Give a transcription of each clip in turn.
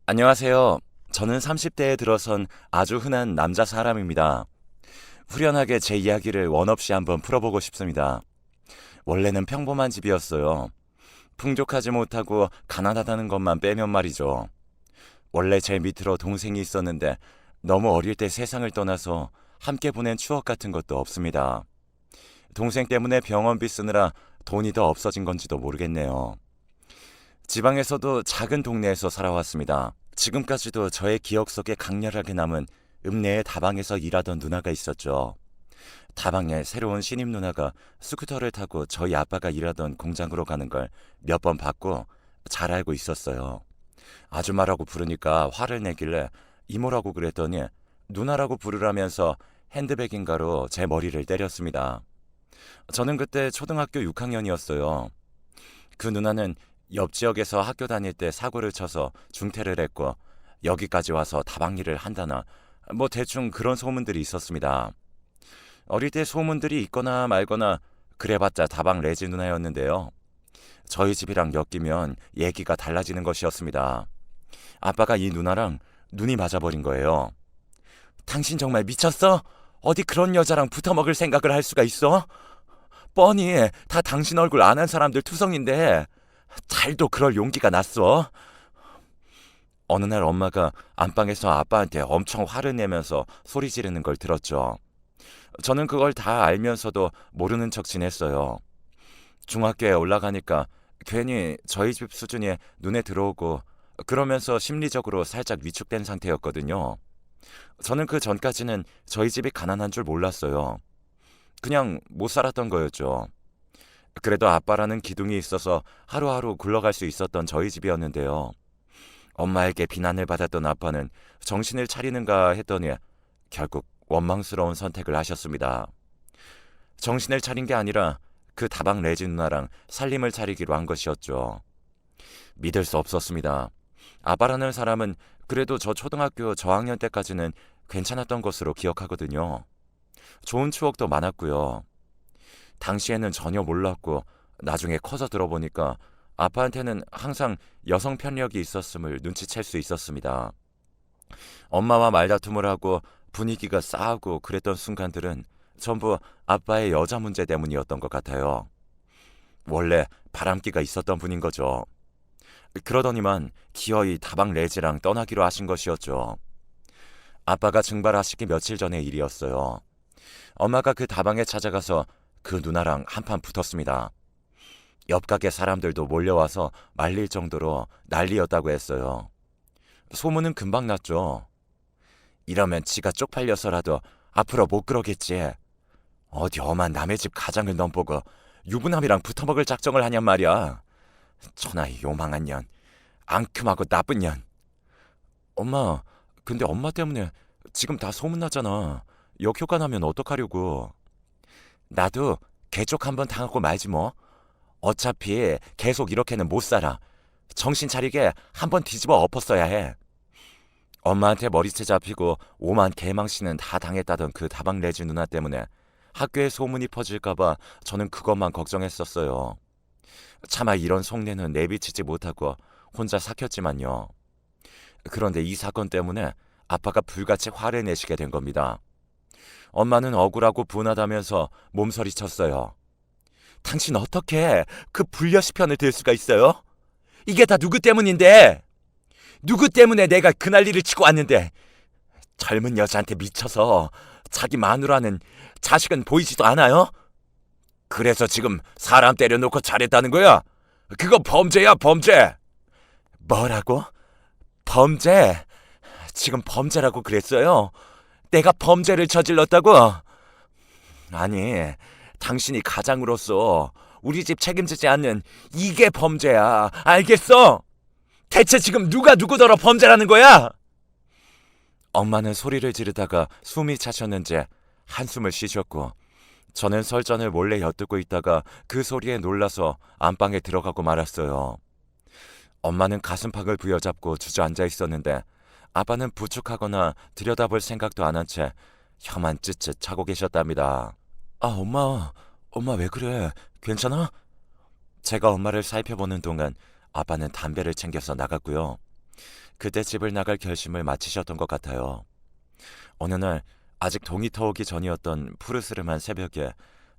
안녕하세요. 저는 30대에 들어선 아주 흔한 남자 사람입니다. 후련하게 제 이야기를 원 없이 한번 풀어보고 싶습니다. 원래는 평범한 집이었어요. 풍족하지 못하고 가난하다는 것만 빼면 말이죠. 원래 제 밑으로 동생이 있었는데 너무 어릴 때 세상을 떠나서 함께 보낸 추억 같은 것도 없습니다. 동생 때문에 병원비 쓰느라 돈이 더 없어진 건지도 모르겠네요. 지방에서도 작은 동네에서 살아왔습니다. 지금까지도 저의 기억 속에 강렬하게 남은 읍내의 다방에서 일하던 누나가 있었죠. 다방에 새로운 신입 누나가 스쿠터를 타고 저희 아빠가 일하던 공장으로 가는 걸 몇 번 봤고 잘 알고 있었어요. 아줌마라고 부르니까 화를 내길래 이모라고 그랬더니 누나라고 부르라면서 핸드백인가로 제 머리를 때렸습니다. 저는 그때 초등학교 6학년이었어요. 그 누나는 옆 지역에서 학교 다닐 때 사고를 쳐서 중퇴를 했고 여기까지 와서 다방 일을 한다나 뭐 대충 그런 소문들이 있었습니다. 어릴 때 소문들이 있거나 말거나 그래봤자 다방 레지 누나였는데요. 저희 집이랑 엮이면 얘기가 달라지는 것이었습니다. 아빠가 이 누나랑 눈이 맞아버린 거예요. 당신 정말 미쳤어? 어디 그런 여자랑 붙어먹을 생각을 할 수가 있어? 뻔히 다 당신 얼굴 아는 사람들 투성인데 잘도 그럴 용기가 났어. 어느 날 엄마가 안방에서 아빠한테 엄청 화를 내면서 소리 지르는 걸 들었죠. 저는 그걸 다 알면서도 모르는 척 지냈어요. 중학교에 올라가니까 괜히 저희 집 수준이 눈에 들어오고 그러면서 심리적으로 살짝 위축된 상태였거든요. 저는 그 전까지는 저희 집이 가난한 줄 몰랐어요. 그냥 못 살았던 거였죠. 그래도 아빠라는 기둥이 있어서 하루하루 굴러갈 수 있었던 저희 집이었는데요. 엄마에게 비난을 받았던 아빠는 정신을 차리는가 했더니 결국 원망스러운 선택을 하셨습니다. 정신을 차린 게 아니라 그 다방 레지 누나랑 살림을 차리기로 한 것이었죠. 믿을 수 없었습니다. 아빠라는 사람은 그래도 저 초등학교 저학년 때까지는 괜찮았던 것으로 기억하거든요. 좋은 추억도 많았고요. 당시에는 전혀 몰랐고 나중에 커서 들어보니까 아빠한테는 항상 여성 편력이 있었음을 눈치챌 수 있었습니다. 엄마와 말다툼을 하고 분위기가 싸우고 그랬던 순간들은 전부 아빠의 여자 문제 때문이었던 것 같아요. 원래 바람기가 있었던 분인 거죠. 그러더니만 기어이 다방 레지랑 떠나기로 하신 것이었죠. 아빠가 증발하시기 며칠 전의 일이었어요. 엄마가 그 다방에 찾아가서 그 누나랑 한판 붙었습니다. 옆 가게 사람들도 몰려와서 말릴 정도로 난리였다고 했어요. 소문은 금방 났죠. 이러면 지가 쪽팔려서라도 앞으로 못 그러겠지. 어디 엄한 남의 집 가장을 넘보고 유부남이랑 붙어먹을 작정을 하냔 말이야. 천하의 요망한 년, 앙큼하고 나쁜 년. 엄마, 근데 엄마 때문에 지금 다 소문나잖아. 역효과 나면 어떡하려고. 나도 개쪽 한번 당하고 말지 뭐. 어차피 계속 이렇게는 못 살아. 정신 차리게 한번 뒤집어 엎었어야 해. 엄마한테 머리채 잡히고 오만 개망신은 다 당했다던 그 다방 레지 누나 때문에 학교에 소문이 퍼질까봐 저는 그것만 걱정했었어요. 차마 이런 속내는 내비치지 못하고 혼자 삭혔지만요. 그런데 이 사건 때문에 아빠가 불같이 화를 내시게 된 겁니다. 엄마는 억울하고 분하다면서 몸서리쳤어요. 당신 어떻게 그 불려시 편을 들 수가 있어요? 이게 다 누구 때문인데? 누구 때문에 내가 그 난리를 치고 왔는데? 젊은 여자한테 미쳐서 자기 마누라는 자식은 보이지도 않아요? 그래서 지금 사람 때려놓고 잘했다는 거야? 그거 범죄야, 범죄! 뭐라고? 범죄? 지금 범죄라고 그랬어요? 내가 범죄를 저질렀다고? 아니, 당신이 가장으로서 우리 집 책임지지 않는 이게 범죄야. 알겠어? 대체 지금 누가 누구더러 범죄라는 거야? 엄마는 소리를 지르다가 숨이 차셨는지 한숨을 쉬셨고 저는 설전을 몰래 엿듣고 있다가 그 소리에 놀라서 안방에 들어가고 말았어요. 엄마는 가슴팍을 부여잡고 주저앉아 있었는데 아빠는 부축하거나 들여다볼 생각도 안 한 채 혀만 쯧쯧 차고 계셨답니다. 아, 엄마 왜 그래? 괜찮아? 제가 엄마를 살펴보는 동안 아빠는 담배를 챙겨서 나갔고요. 그때 집을 나갈 결심을 마치셨던 것 같아요. 어느 날 아직 동이 터오기 전이었던 푸르스름한 새벽에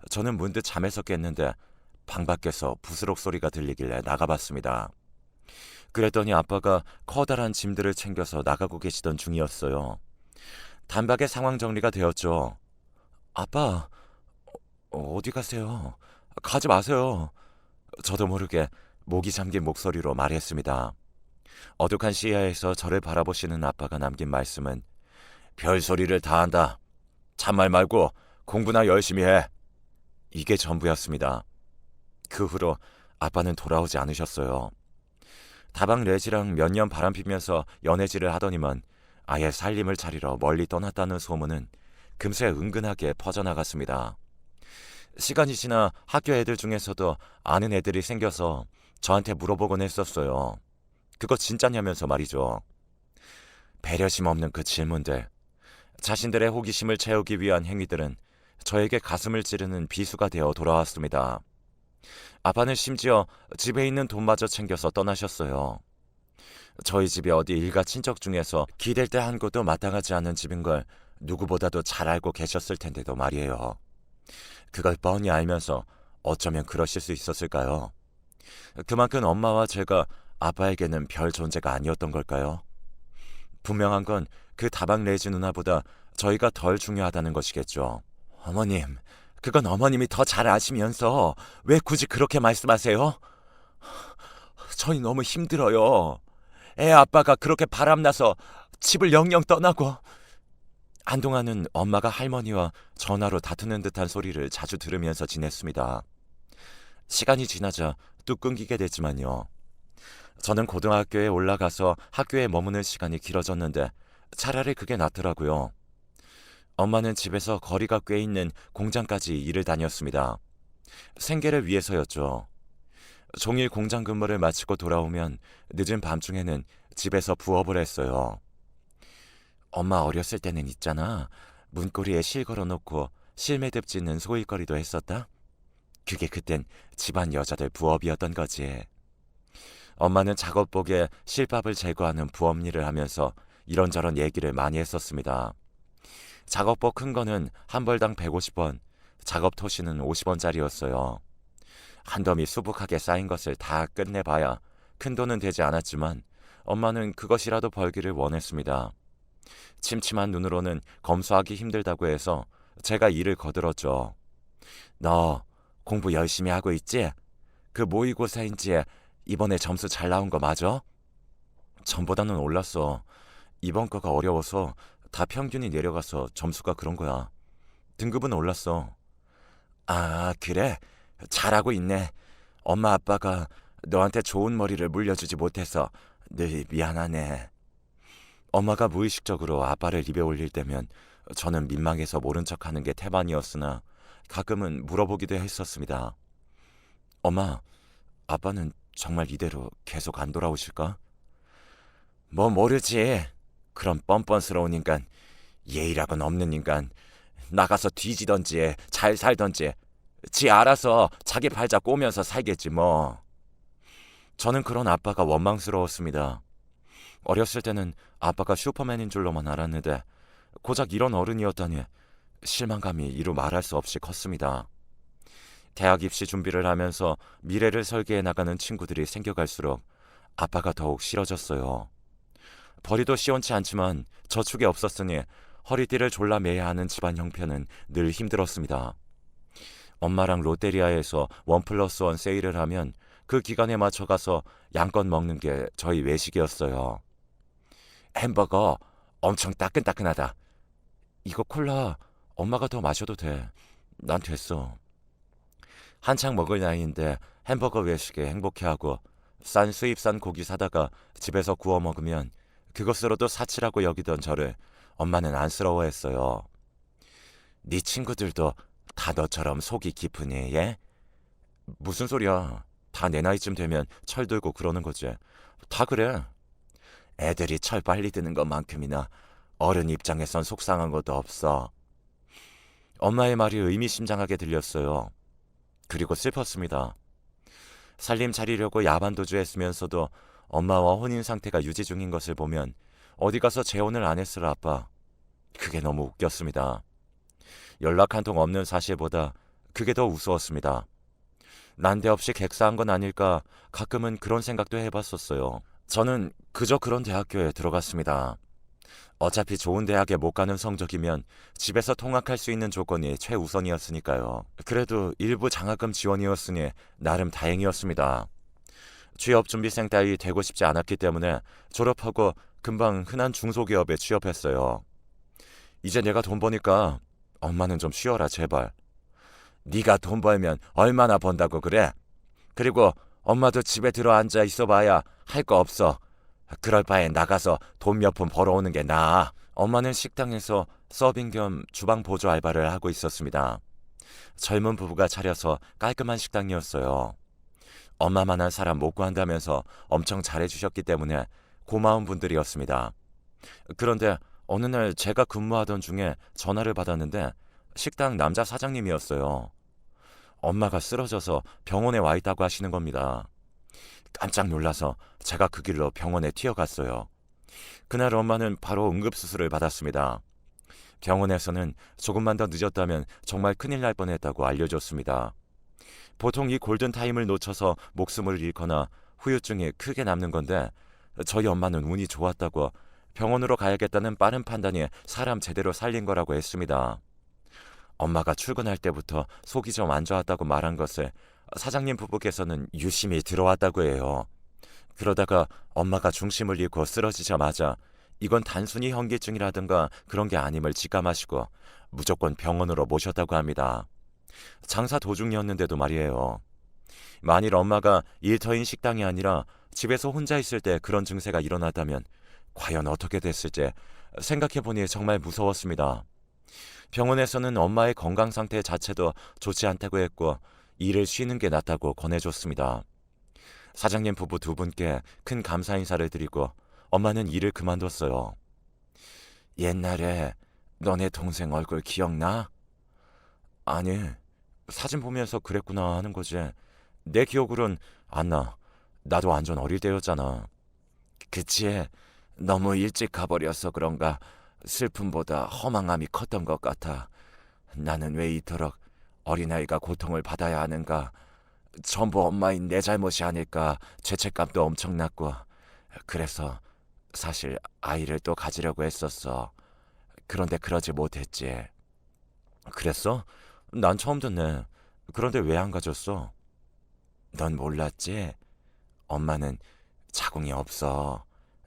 저는 문득 잠에서 깼는데 방 밖에서 부스럭 소리가 들리길래 나가봤습니다. 그랬더니 아빠가 커다란 짐들을 챙겨서 나가고 계시던 중이었어요. 단박에 상황 정리가 되었죠. 아빠, 어디 가세요? 가지 마세요. 저도 모르게 목이 잠긴 목소리로 말했습니다. 어둑한 시야에서 저를 바라보시는 아빠가 남긴 말씀은 별소리를 다 한다. 잔말 말고 공부나 열심히 해. 이게 전부였습니다. 그 후로 아빠는 돌아오지 않으셨어요. 다방 레지랑 몇 년 바람피면서 연애질을 하더니만 아예 살림을 차리러 멀리 떠났다는 소문은 금세 은근하게 퍼져나갔습니다. 시간이 지나 학교 애들 중에서도 아는 애들이 생겨서 저한테 물어보곤 했었어요. 그거 진짜냐면서 말이죠. 배려심 없는 그 질문들, 자신들의 호기심을 채우기 위한 행위들은 저에게 가슴을 찌르는 비수가 되어 돌아왔습니다. 아빠는 심지어 집에 있는 돈마저 챙겨서 떠나셨어요. 저희 집이 어디 일가 친척 중에서 기댈 데 한 곳도 마땅하지 않은 집인 걸 누구보다도 잘 알고 계셨을 텐데도 말이에요. 그걸 뻔히 알면서 어쩌면 그러실 수 있었을까요? 그만큼 엄마와 제가 아빠에게는 별 존재가 아니었던 걸까요? 분명한 건 그 다방 레지 누나보다 저희가 덜 중요하다는 것이겠죠. 어머님, 그건 어머님이 더 잘 아시면서 왜 굳이 그렇게 말씀하세요? 저희 너무 힘들어요. 애 아빠가 그렇게 바람나서 집을 영영 떠나고. 한동안은 엄마가 할머니와 전화로 다투는 듯한 소리를 자주 들으면서 지냈습니다. 시간이 지나자 뚝 끊기게 됐지만요. 저는 고등학교에 올라가서 학교에 머무는 시간이 길어졌는데 차라리 그게 낫더라고요. 엄마는 집에서 거리가 꽤 있는 공장까지 일을 다녔습니다. 생계를 위해서였죠. 종일 공장 근무를 마치고 돌아오면 늦은 밤중에는 집에서 부업을 했어요. 엄마 어렸을 때는 있잖아. 문고리에 실 걸어놓고 실매듭 짓는 소일거리도 했었다. 그게 그땐 집안 여자들 부업이었던 거지. 엄마는 작업복에 실밥을 제거하는 부업 일을 하면서 이런저런 얘기를 많이 했었습니다. 작업복 큰 거는 한 벌당 150원, 작업 토시는 50원짜리였어요. 한 더미 수북하게 쌓인 것을 다 끝내봐야 큰 돈은 되지 않았지만 엄마는 그것이라도 벌기를 원했습니다. 침침한 눈으로는 검소하기 힘들다고 해서 제가 일을 거들었죠. 너 공부 열심히 하고 있지? 그 모의고사인지에 이번에 점수 잘 나온 거 맞아? 전보다는 올랐어. 이번 거가 어려워서 다 평균이 내려가서 점수가 그런 거야. 등급은 올랐어. 아, 그래? 잘하고 있네. 엄마 아빠가 너한테 좋은 머리를 물려주지 못해서 늘 미안하네. 엄마가 무의식적으로 아빠를 입에 올릴 때면 저는 민망해서 모른 척하는 게 태반이었으나 가끔은 물어보기도 했었습니다. 엄마, 아빠는 정말 이대로 계속 안 돌아오실까? 뭐 모르지. 그런 뻔뻔스러운 인간, 예의라고는 없는 인간, 나가서 뒤지던지 잘 살던지 지 알아서 자기 팔자 꼬면서 살겠지 뭐. 저는 그런 아빠가 원망스러웠습니다. 어렸을 때는 아빠가 슈퍼맨인 줄로만 알았는데 고작 이런 어른이었다니 실망감이 이루 말할 수 없이 컸습니다. 대학 입시 준비를 하면서 미래를 설계해 나가는 친구들이 생겨갈수록 아빠가 더욱 싫어졌어요. 벌이도 시원치 않지만 저축이 없었으니 허리띠를 졸라 매야 하는 집안 형편은 늘 힘들었습니다. 엄마랑 롯데리아에서 1+1 세일을 하면 그 기간에 맞춰 가서 양껏 먹는 게 저희 외식이었어요. 햄버거 엄청 따끈따끈하다. 이거 콜라 엄마가 더 마셔도 돼. 난 됐어. 한창 먹을 나이인데 햄버거 외식에 행복해하고 싼 수입산 고기 사다가 집에서 구워 먹으면 그것으로도 사치라고 여기던 저를 엄마는 안쓰러워했어요. 네 친구들도 다 너처럼 속이 깊으니 예? 무슨 소리야. 다 내 나이쯤 되면 철들고 그러는 거지. 다 그래. 애들이 철 빨리 드는 것만큼이나 어른 입장에선 속상한 것도 없어. 엄마의 말이 의미심장하게 들렸어요. 그리고 슬펐습니다. 살림 차리려고 야반도주 했으면서도 엄마와 혼인 상태가 유지 중인 것을 보면 어디 가서 재혼을 안 했을 아빠. 그게 너무 웃겼습니다. 연락 한 통 없는 사실보다 그게 더 우스웠습니다. 난데없이 객사한 건 아닐까 가끔은 그런 생각도 해봤었어요. 저는 그저 그런 대학교에 들어갔습니다. 어차피 좋은 대학에 못 가는 성적이면 집에서 통학할 수 있는 조건이 최우선이었으니까요. 그래도 일부 장학금 지원이었으니 나름 다행이었습니다. 취업준비생 따위 되고 싶지 않았기 때문에 졸업하고 금방 흔한 중소기업에 취업했어요. 이제 내가 돈 버니까 엄마는 좀 쉬어라 제발. 네가 돈 벌면 얼마나 번다고 그래? 그리고 엄마도 집에 들어 앉아 있어봐야 할 거 없어. 그럴 바에 나가서 돈 몇 푼 벌어오는 게 나아. 엄마는 식당에서 서빙 겸 주방 보조 알바를 하고 있었습니다. 젊은 부부가 차려서 깔끔한 식당이었어요. 엄마만한 사람 못 구한다면서 엄청 잘해주셨기 때문에 고마운 분들이었습니다. 그런데 어느 날 제가 근무하던 중에 전화를 받았는데 식당 남자 사장님이었어요. 엄마가 쓰러져서 병원에 와 있다고 하시는 겁니다. 깜짝 놀라서 제가 그 길로 병원에 튀어갔어요. 그날 엄마는 바로 응급수술을 받았습니다. 병원에서는 조금만 더 늦었다면 정말 큰일 날 뻔했다고 알려줬습니다. 보통 이 골든타임을 놓쳐서 목숨을 잃거나 후유증이 크게 남는 건데 저희 엄마는 운이 좋았다고 병원으로 가야겠다는 빠른 판단이 사람 제대로 살린 거라고 했습니다. 엄마가 출근할 때부터 속이 좀 안 좋았다고 말한 것을 사장님 부부께서는 유심히 들어왔다고 해요. 그러다가 엄마가 중심을 잃고 쓰러지자마자 이건 단순히 현기증이라든가 그런 게 아님을 직감하시고 무조건 병원으로 모셨다고 합니다. 장사 도중이었는데도 말이에요. 만일 엄마가 일터인 식당이 아니라 집에서 혼자 있을 때 그런 증세가 일어났다면 과연 어떻게 됐을지 생각해보니 정말 무서웠습니다. 병원에서는 엄마의 건강 상태 자체도 좋지 않다고 했고 일을 쉬는 게 낫다고 권해줬습니다. 사장님 부부 두 분께 큰 감사 인사를 드리고 엄마는 일을 그만뒀어요. 옛날에 너네 동생 얼굴 기억나? 아니, 사진 보면서 그랬구나 하는 거지. 내 기억으론 안 나. 나도 완전 어릴 때였잖아. 그치? 너무 일찍 가버려서 그런가 슬픔보다 허망함이 컸던 것 같아. 나는 왜 이토록 어린아이가 고통을 받아야 하는가. 전부 엄마인 내 잘못이 아닐까 죄책감도 엄청났고 그래서 사실 아이를 또 가지려고 했었어. 그런데 그러지 못했지. 그랬어? 난 처음 듣네. 그런데 왜 안 가졌어? 넌 몰랐지? 엄마는 자궁이 없어.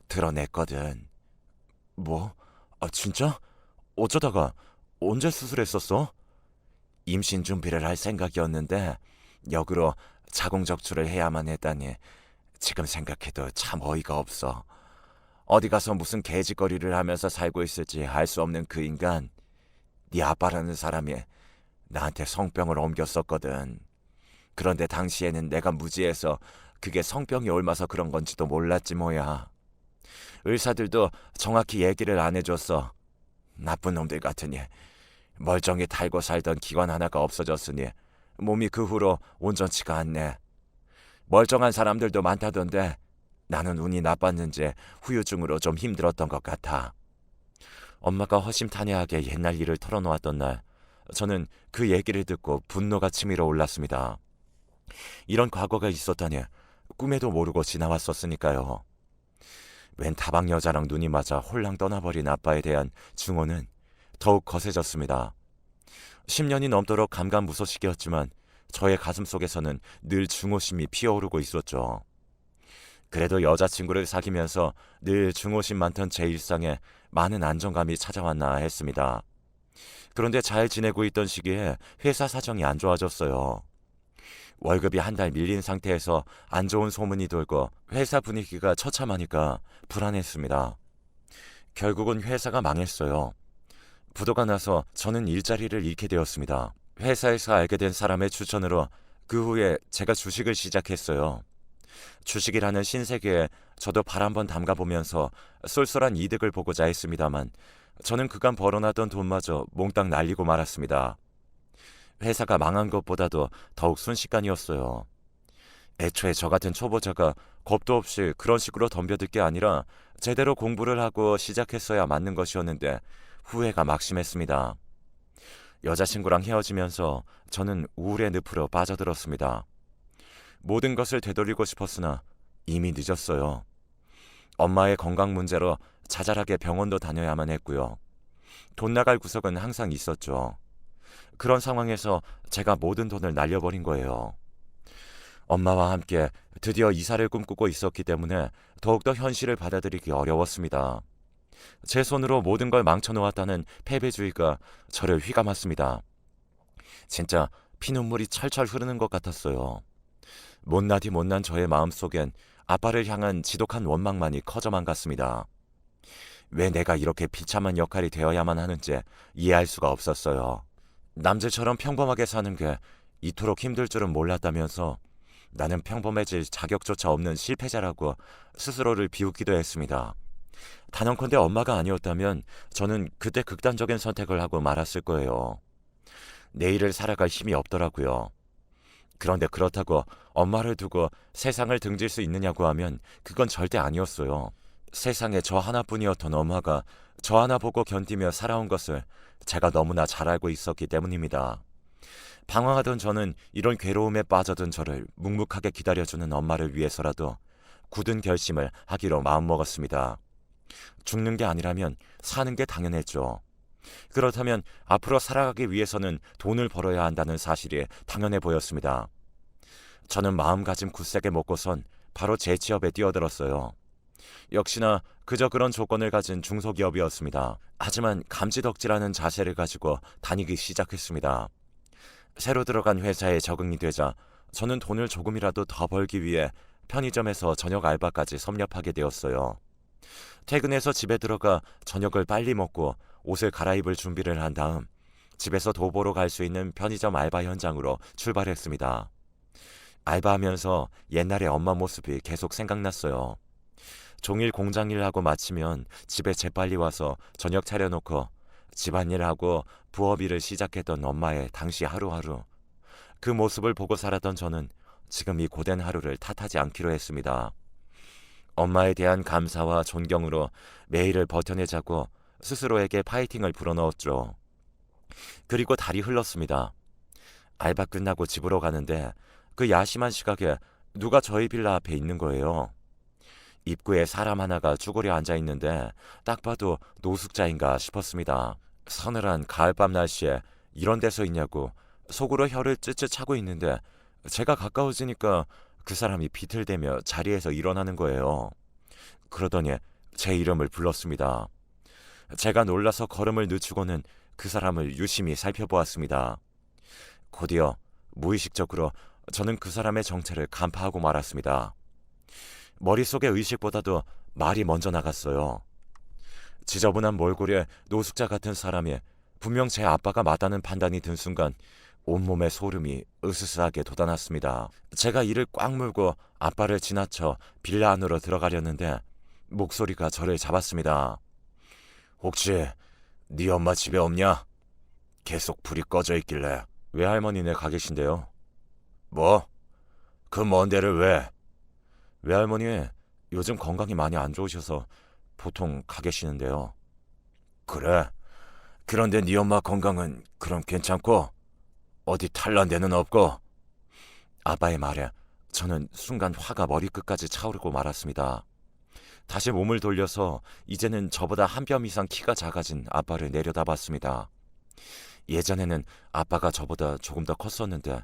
드러냈거든. 뭐? 아 진짜? 어쩌다가 언제 수술했었어? 임신 준비를 할 생각이었는데 역으로 자궁 적출을 해야만 했다니 지금 생각해도 참 어이가 없어. 어디 가서 무슨 개짓거리를 하면서 살고 있을지 알 수 없는 그 인간, 네 아빠라는 사람이 나한테 성병을 옮겼었거든. 그런데 당시에는 내가 무지해서 그게 성병이 옮아서 그런 건지도 몰랐지 뭐야. 의사들도 정확히 얘기를 안 해줬어. 나쁜 놈들 같으니. 멀쩡히 달고 살던 기관 하나가 없어졌으니 몸이 그 후로 온전치가 않네. 멀쩡한 사람들도 많다던데 나는 운이 나빴는지 후유증으로 좀 힘들었던 것 같아. 엄마가 허심탄회하게 옛날 일을 털어놓았던 날 저는 그 얘기를 듣고 분노가 치밀어 올랐습니다. 이런 과거가 있었다니 꿈에도 모르고 지나왔었으니까요. 웬 다방 여자랑 눈이 맞아 홀랑 떠나버린 아빠에 대한 증오는 더욱 거세졌습니다. 10년이 넘도록 감감무소식이었지만 저의 가슴속에서는 늘 증오심이 피어오르고 있었죠. 그래도 여자친구를 사귀면서 늘 증오심 많던 제 일상에 많은 안정감이 찾아왔나 했습니다. 그런데 잘 지내고 있던 시기에 회사 사정이 안 좋아졌어요. 월급이 한 달 밀린 상태에서 안 좋은 소문이 돌고 회사 분위기가 처참하니까 불안했습니다. 결국은 회사가 망했어요. 부도가 나서 저는 일자리를 잃게 되었습니다. 회사에서 알게 된 사람의 추천으로 그 후에 제가 주식을 시작했어요. 주식이라는 신세계에 저도 발 한번 담가보면서 쏠쏠한 이득을 보고자 했습니다만 저는 그간 벌어놨던 돈마저 몽땅 날리고 말았습니다. 회사가 망한 것보다도 더욱 순식간이었어요. 애초에 저 같은 초보자가 겁도 없이 그런 식으로 덤벼들 게 아니라 제대로 공부를 하고 시작했어야 맞는 것이었는데 후회가 막심했습니다. 여자친구랑 헤어지면서 저는 우울의 늪으로 빠져들었습니다. 모든 것을 되돌리고 싶었으나 이미 늦었어요. 엄마의 건강 문제로 자잘하게 병원도 다녀야만 했고요. 돈 나갈 구석은 항상 있었죠. 그런 상황에서 제가 모든 돈을 날려버린 거예요. 엄마와 함께 드디어 이사를 꿈꾸고 있었기 때문에 더욱더 현실을 받아들이기 어려웠습니다. 제 손으로 모든 걸 망쳐놓았다는 패배주의가 저를 휘감았습니다. 진짜 피눈물이 철철 흐르는 것 같았어요. 못나디 못난 저의 마음속엔 아빠를 향한 지독한 원망만이 커져만 갔습니다. 왜 내가 이렇게 비참한 역할이 되어야만 하는지 이해할 수가 없었어요. 남들처럼 평범하게 사는 게 이토록 힘들 줄은 몰랐다면서 나는 평범해질 자격조차 없는 실패자라고 스스로를 비웃기도 했습니다. 단언컨대 엄마가 아니었다면 저는 그때 극단적인 선택을 하고 말았을 거예요. 내일을 살아갈 힘이 없더라고요. 그런데 그렇다고 엄마를 두고 세상을 등질 수 있느냐고 하면 그건 절대 아니었어요. 세상에 저 하나뿐이었던 엄마가 저 하나 보고 견디며 살아온 것을 제가 너무나 잘 알고 있었기 때문입니다. 방황하던 저는 이런 괴로움에 빠져든 저를 묵묵하게 기다려주는 엄마를 위해서라도 굳은 결심을 하기로 마음먹었습니다. 죽는 게 아니라면 사는 게 당연했죠. 그렇다면 앞으로 살아가기 위해서는 돈을 벌어야 한다는 사실이 당연해 보였습니다. 저는 마음가짐 굳세게 먹고선 바로 재취업에 뛰어들었어요. 역시나 그저 그런 조건을 가진 중소기업이었습니다. 하지만 감지덕지라는 자세를 가지고 다니기 시작했습니다. 새로 들어간 회사에 적응이 되자 저는 돈을 조금이라도 더 벌기 위해 편의점에서 저녁 알바까지 섭렵하게 되었어요. 퇴근해서 집에 들어가 저녁을 빨리 먹고 옷을 갈아입을 준비를 한 다음 집에서 도보로 갈 수 있는 편의점 알바 현장으로 출발했습니다. 알바하면서 옛날의 엄마 모습이 계속 생각났어요. 종일 공장일 하고 마치면 집에 재빨리 와서 저녁 차려놓고 집안일하고 부업일을 시작했던 엄마의 당시 하루하루. 그 모습을 보고 살았던 저는 지금 이 고된 하루를 탓하지 않기로 했습니다. 엄마에 대한 감사와 존경으로 매일을 버텨내자고 스스로에게 파이팅을 불어넣었죠. 그리고 달이 흘렀습니다. 알바 끝나고 집으로 가는데 그 야심한 시각에 누가 저희 빌라 앞에 있는 거예요. 입구에 사람 하나가 쭈그려 앉아있는데 딱 봐도 노숙자인가 싶었습니다. 서늘한 가을밤 날씨에 이런 데서 있냐고 속으로 혀를 쯧쯧 차고 있는데 제가 가까워지니까 그 사람이 비틀대며 자리에서 일어나는 거예요. 그러더니 제 이름을 불렀습니다. 제가 놀라서 걸음을 늦추고는 그 사람을 유심히 살펴보았습니다. 곧이어 무의식적으로 저는 그 사람의 정체를 간파하고 말았습니다. 머릿속의 의식보다도 말이 먼저 나갔어요. 지저분한 몰골에 노숙자 같은 사람이 분명 제 아빠가 맞다는 판단이 든 순간 온몸에 소름이 으스스하게 돋아났습니다. 제가 이를 꽉 물고 아빠를 지나쳐 빌라 안으로 들어가려는데 목소리가 저를 잡았습니다. 혹시 네 엄마 집에 없냐? 계속 불이 꺼져 있길래. 외할머니네 가 계신데요. 뭐? 그 먼 데를 왜? 외할머니 요즘 건강이 많이 안 좋으셔서 보통 가 계시는데요. 그래? 그런데 네 엄마 건강은 그럼 괜찮고? 어디 탈난 데는 없고? 아빠의 말에 저는 순간 화가 머리끝까지 차오르고 말았습니다. 다시 몸을 돌려서 이제는 저보다 한 뼘 이상 키가 작아진 아빠를 내려다봤습니다. 예전에는 아빠가 저보다 조금 더 컸었는데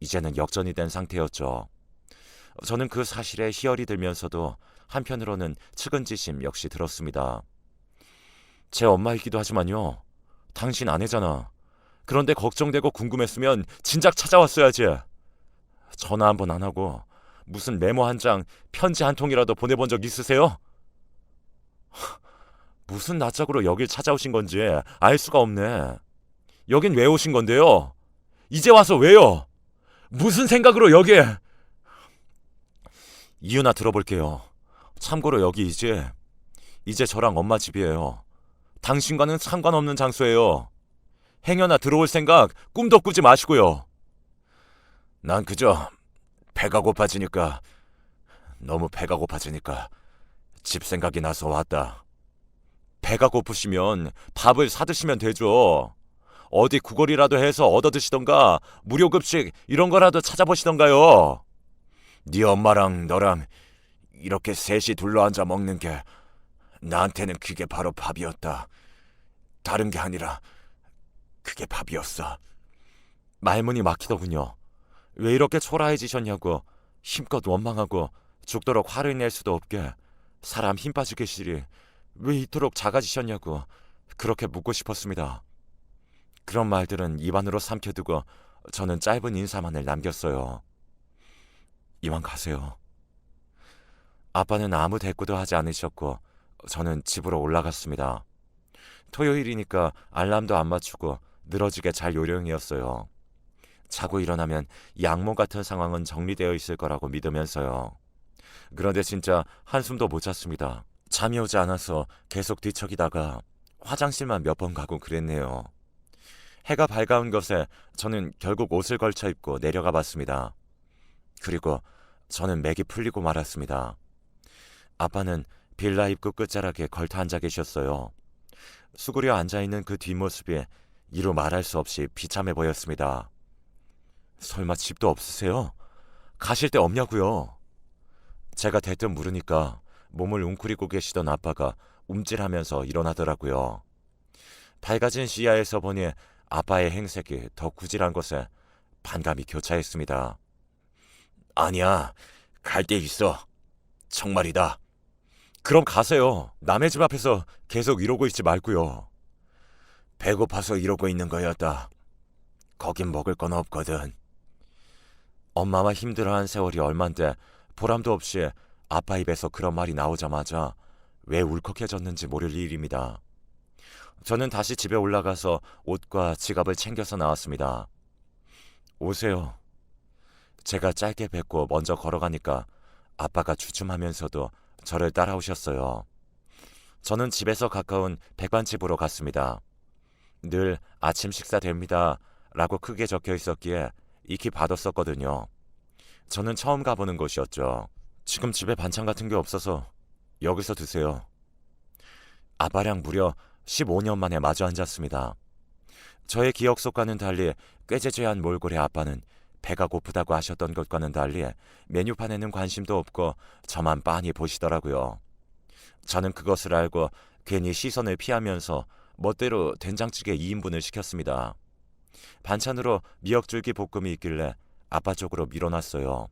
이제는 역전이 된 상태였죠. 저는 그 사실에 희열이 들면서도 한편으로는 측은지심 역시 들었습니다. 제 엄마이기도 하지만요. 당신 아내잖아. 그런데 걱정되고 궁금했으면 진작 찾아왔어야지. 전화 한 번 안 하고 무슨 메모 한 장, 편지 한 통이라도 보내본 적 있으세요? 무슨 낯짝으로 여길 찾아오신 건지 알 수가 없네. 여긴 왜 오신 건데요? 이제 와서 왜요? 무슨 생각으로 여기에? 이유나 들어볼게요. 참고로 여기 이제 저랑 엄마 집이에요. 당신과는 상관없는 장소예요. 행여나 들어올 생각 꿈도 꾸지 마시고요. 난 그저 배가 고파지니까 너무 배가 고파지니까 집 생각이 나서 왔다. 배가 고프시면 밥을 사드시면 되죠. 어디 구걸이라도 해서 얻어드시던가 무료급식 이런 거라도 찾아보시던가요. 네 엄마랑 너랑 이렇게 셋이 둘러앉아 먹는 게 나한테는 그게 바로 밥이었다. 다른 게 아니라 그게 밥이었어. 말문이 막히더군요. 왜 이렇게 초라해지셨냐고 힘껏 원망하고 죽도록 화를 낼 수도 없게 사람 힘 빠지게 시리 왜 이토록 작아지셨냐고 그렇게 묻고 싶었습니다. 그런 말들은 입안으로 삼켜두고 저는 짧은 인사만을 남겼어요. 이만 가세요. 아빠는 아무 대꾸도 하지 않으셨고 저는 집으로 올라갔습니다. 토요일이니까 알람도 안 맞추고 늘어지게 잘 요령이었어요. 자고 일어나면 양모 같은 상황은 정리되어 있을 거라고 믿으면서요. 그런데 진짜 한숨도 못 잤습니다. 잠이 오지 않아서 계속 뒤척이다가 화장실만 몇 번 가고 그랬네요. 해가 밝아온 것에 저는 결국 옷을 걸쳐 입고 내려가 봤습니다. 그리고 저는 맥이 풀리고 말았습니다. 아빠는 빌라 입구 끝자락에 걸터 앉아 계셨어요. 수그려 앉아있는 그 뒷모습이 이루 말할 수 없이 비참해 보였습니다. 설마 집도 없으세요? 가실 데 없냐고요? 제가 대뜸 물으니까 몸을 웅크리고 계시던 아빠가 움찔하면서 일어나더라고요. 밝아진 시야에서 보니 아빠의 행색이 더 구질한 것에 반감이 교차했습니다. 아니야, 갈 데 있어. 정말이다. 그럼 가세요. 남의 집 앞에서 계속 이러고 있지 말고요. 배고파서 이러고 있는 거였다. 거긴 먹을 건 없거든. 엄마와 힘들어한 세월이 얼만데 보람도 없이 아빠 입에서 그런 말이 나오자마자 왜 울컥해졌는지 모를 일입니다. 저는 다시 집에 올라가서 옷과 지갑을 챙겨서 나왔습니다. 오세요. 제가 짧게 뱉고 먼저 걸어가니까 아빠가 주춤하면서도 저를 따라오셨어요. 저는 집에서 가까운 백반집으로 갔습니다. 늘 아침 식사 됩니다 라고 크게 적혀 있었기에 익히 받았었거든요. 저는 처음 가보는 곳이었죠. 지금 집에 반찬 같은 게 없어서 여기서 드세요. 아빠랑 무려 15년 만에 마주 앉았습니다. 저의 기억 속과는 달리 꾀재재한 몰골의 아빠는 배가 고프다고 하셨던 것과는 달리 메뉴판에는 관심도 없고 저만 빤히 보시더라고요. 저는 그것을 알고 괜히 시선을 피하면서 멋대로 된장찌개 2인분을 시켰습니다. 반찬으로 미역줄기 볶음이 있길래 아빠 쪽으로 밀어놨어요.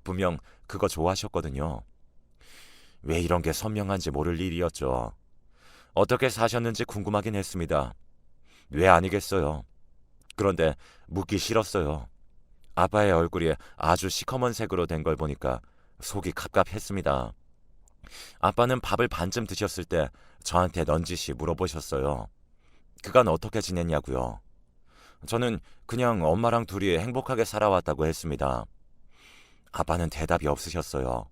분명 그거 좋아하셨거든요. 왜 이런 게 선명한지 모를 일이었죠. 어떻게 사셨는지 궁금하긴 했습니다. 왜 아니겠어요. 그런데 묻기 싫었어요. 아빠의 얼굴이 아주 시커먼 색으로 된 걸 보니까 속이 갑갑했습니다. 아빠는 밥을 반쯤 드셨을 때 저한테 넌지시 물어보셨어요. 그간 어떻게 지냈냐고요. 저는 그냥 엄마랑 둘이 행복하게 살아왔다고 했습니다. 아빠는 대답이 없으셨어요.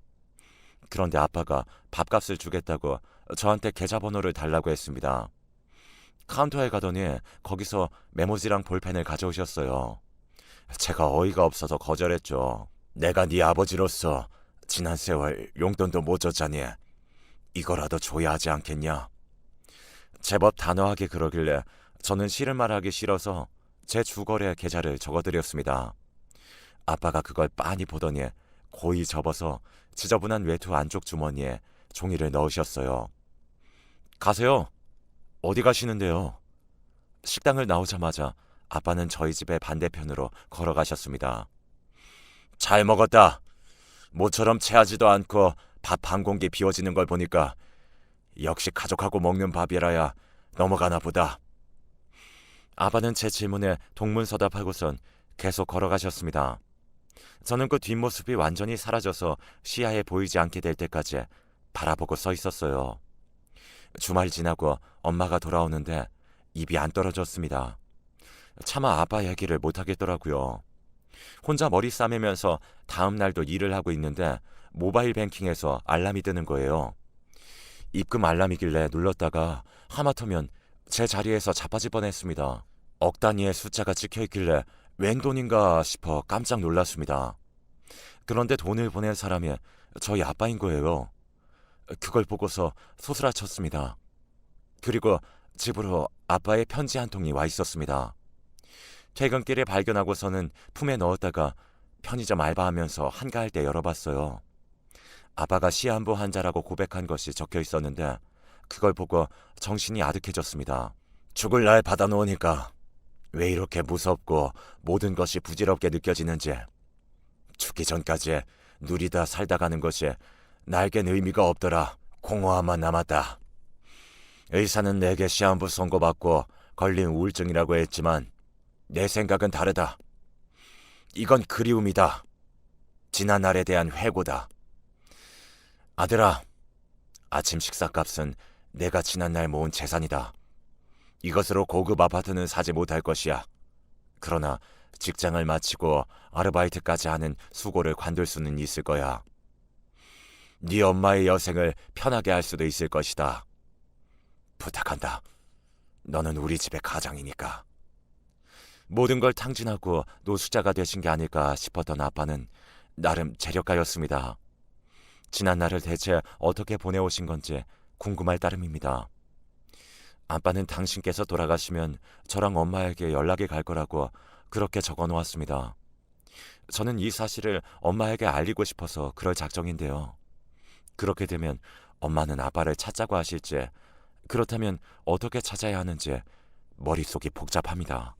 그런데 아빠가 밥값을 주겠다고 저한테 계좌번호를 달라고 했습니다. 카운터에 가더니 거기서 메모지랑 볼펜을 가져오셨어요. 제가 어이가 없어서 거절했죠. 내가 네 아버지로서 지난 세월 용돈도 못 줬자니 이거라도 줘야 하지 않겠냐. 제법 단호하게 그러길래 저는 싫은 말하기 싫어서 제 주거래 계좌를 적어드렸습니다. 아빠가 그걸 빤히 보더니 고이 접어서 지저분한 외투 안쪽 주머니에 종이를 넣으셨어요. 가세요. 어디 가시는데요? 식당을 나오자마자 아빠는 저희 집의 반대편으로 걸어가셨습니다. 잘 먹었다. 모처럼 체하지도 않고 밥 한 공기 비워지는 걸 보니까 역시 가족하고 먹는 밥이라야 넘어가나 보다. 아빠는 제 질문에 동문서답하고선 계속 걸어가셨습니다. 저는 그 뒷모습이 완전히 사라져서 시야에 보이지 않게 될 때까지 바라보고 서 있었어요. 주말 지나고 엄마가 돌아오는데 입이 안 떨어졌습니다. 차마 아빠 얘기를 못하겠더라고요. 혼자 머리 싸매면서 다음 날도 일을 하고 있는데 모바일 뱅킹에서 알람이 뜨는 거예요. 입금 알람이길래 눌렀다가 하마터면 제 자리에서 자빠질 뻔했습니다. 억 단위의 숫자가 찍혀있길래 웬 돈인가 싶어 깜짝 놀랐습니다. 그런데 돈을 보낸 사람이 저희 아빠인 거예요. 그걸 보고서 소스라쳤습니다. 그리고 집으로 아빠의 편지 한 통이 와 있었습니다. 퇴근길에 발견하고서는 품에 넣었다가 편의점 알바하면서 한가할 때 열어봤어요. 아빠가 시한부 환자라고 고백한 것이 적혀 있었는데 그걸 보고 정신이 아득해졌습니다. 죽을 날 받아놓으니까 왜 이렇게 무섭고 모든 것이 부질없게 느껴지는지, 죽기 전까지 누리다 살다 가는 것이 나에겐 의미가 없더라. 공허함만 남았다. 의사는 내게 시한부 선고받고 걸린 우울증이라고 했지만 내 생각은 다르다. 이건 그리움이다. 지난 날에 대한 회고다. 아들아, 아침 식사값은 내가 지난날 모은 재산이다. 이것으로 고급 아파트는 사지 못할 것이야. 그러나 직장을 마치고 아르바이트까지 하는 수고를 관둘 수는 있을 거야. 네 엄마의 여생을 편하게 할 수도 있을 것이다. 부탁한다. 너는 우리 집의 가장이니까. 모든 걸 탕진하고 노숙자가 되신 게 아닐까 싶었던 아빠는 나름 재력가였습니다. 지난 날을 대체 어떻게 보내오신 건지 궁금할 따름입니다. 아빠는 당신께서 돌아가시면 저랑 엄마에게 연락이 갈 거라고 그렇게 적어 놓았습니다. 저는 이 사실을 엄마에게 알리고 싶어서 그럴 작정인데요. 그렇게 되면 엄마는 아빠를 찾자고 하실지, 그렇다면 어떻게 찾아야 하는지 머릿속이 복잡합니다.